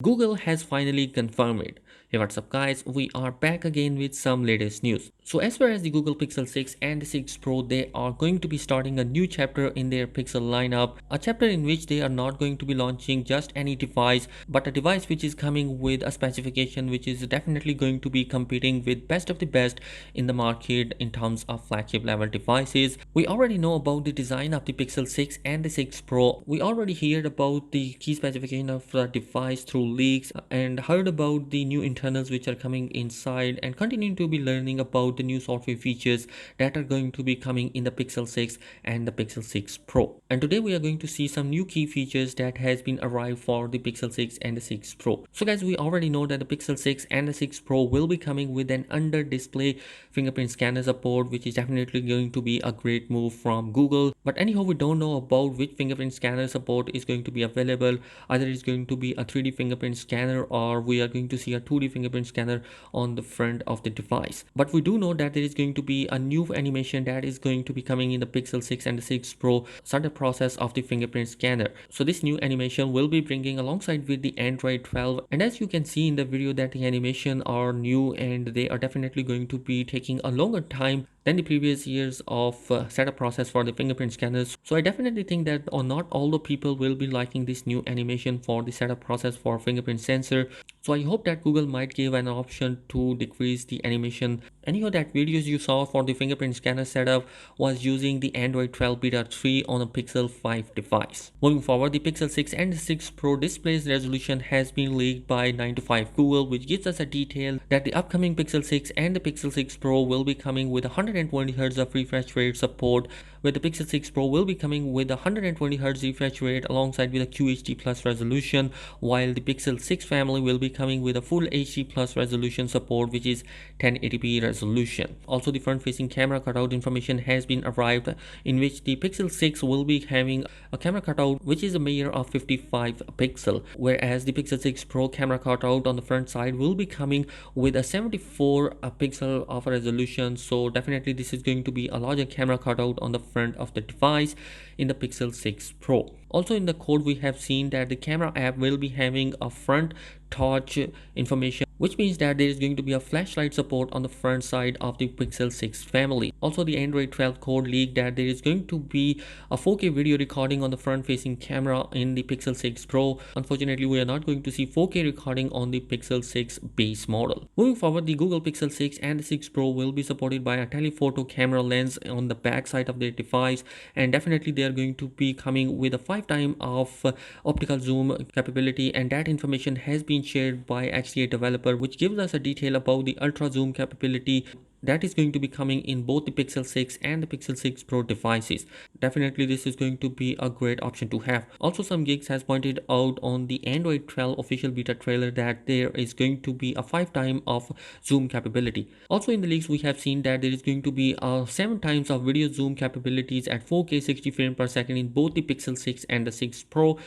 Google has finally confirmed it. Hey, what's up guys, we are back again with some latest news. So as far as the Google Pixel 6 and the 6 Pro, they are going to be starting a new chapter in their Pixel lineup, a chapter in which they are not going to be launching just any device, but a device which is coming with a specification which is definitely going to be competing with best of the best in the market in terms of flagship level devices. We already know about the design of the Pixel 6 and the 6 Pro. We already heard about the key specification of the device through leaks and heard about the new internals which are coming inside, and continuing to be learning about the new software features that are going to be coming in the Pixel 6 and the Pixel 6 Pro. And today we are going to see some new key features that has been arrived for the Pixel 6 and the 6 Pro. So guys, we already know that the Pixel 6 and the 6 Pro will be coming with an under display fingerprint scanner support, which is definitely going to be a great move from Google. But anyhow, we don't know about which fingerprint scanner support is going to be available. Either it's going to be a 3D fingerprint scanner, or we are going to see a 2D fingerprint scanner on the front of the device. But we do know that there is going to be a new animation that is going to be coming in the Pixel 6 and the 6 Pro, start the process of the fingerprint scanner. So this new animation will be bringing alongside with the Android 12, and as you can see in the video that the animation are new and they are definitely going to be taking a longer time than the previous years of setup process for the fingerprint scanners. So I definitely think that not all the people will be liking this new animation for the setup process for fingerprint sensor. So I hope that Google might give an option to decrease the animation. Anyhow, that videos you saw for the fingerprint scanner setup was using the Android 12 beta 3 on a Pixel 5 device. Moving forward, the Pixel 6 and the 6 Pro display's resolution has been leaked by 9 to 5 Google, which gives us a detail that the upcoming Pixel 6 and the Pixel 6 Pro will be coming with 120Hz of refresh rate support, where the Pixel 6 Pro will be coming with 120Hz refresh rate alongside with a QHD plus resolution, while the Pixel 6 family will be coming with a full HD plus resolution support, which is 1080p resolution. Also, the front facing camera cutout information has been arrived, in which the Pixel 6 will be having a camera cutout which is a measure of 55 pixel, whereas the Pixel 6 Pro camera cutout on the front side will be coming with a 74 pixel of a resolution. So definitely this is going to be a larger camera cutout on the front of the device in the Pixel 6 Pro. Also in the code we have seen that the camera app will be having a front touch information, which means that there is going to be a flashlight support on the front side of the Pixel 6 family. Also, the Android 12 code leaked that there is going to be a 4K video recording on the front facing camera in the Pixel 6 Pro. Unfortunately, we are not going to see 4K recording on the Pixel 6 base model. Moving forward, the Google Pixel 6 and the 6 Pro will be supported by a telephoto camera lens on the back side of the device, and definitely they are going to be coming with a 5x of optical zoom capability, and that information has been shared by HDA developer, which gives us a detail about the ultra zoom capability that is going to be coming in both the Pixel 6 and the Pixel 6 Pro devices. Definitely this is going to be a great option to have. Also, some geeks has pointed out on the Android 12 official beta trailer that there is going to be a 5x of zoom capability. Also in the leaks we have seen that there is going to be 7x of video zoom capabilities at 4K 60 frames per second in both the Pixel 6 and the 6 Pro.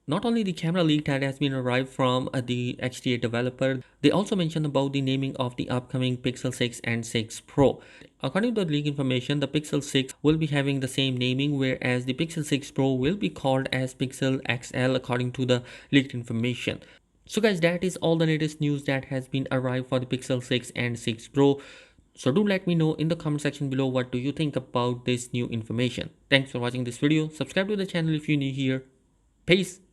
Not only the camera leak that has been arrived from the HDA developer, they also mentioned about the naming of the upcoming Pixel 6 and 6 Pro. According to the leak information, the Pixel 6 will be having the same naming, whereas the Pixel 6 Pro will be called as Pixel XL according to the leaked information. So guys, that is all the latest news that has been arrived for the Pixel 6 and 6 Pro. So do let me know in the comment section below what do you think about this new information. Thanks for watching this video. Subscribe to the channel if you're new here. Peace.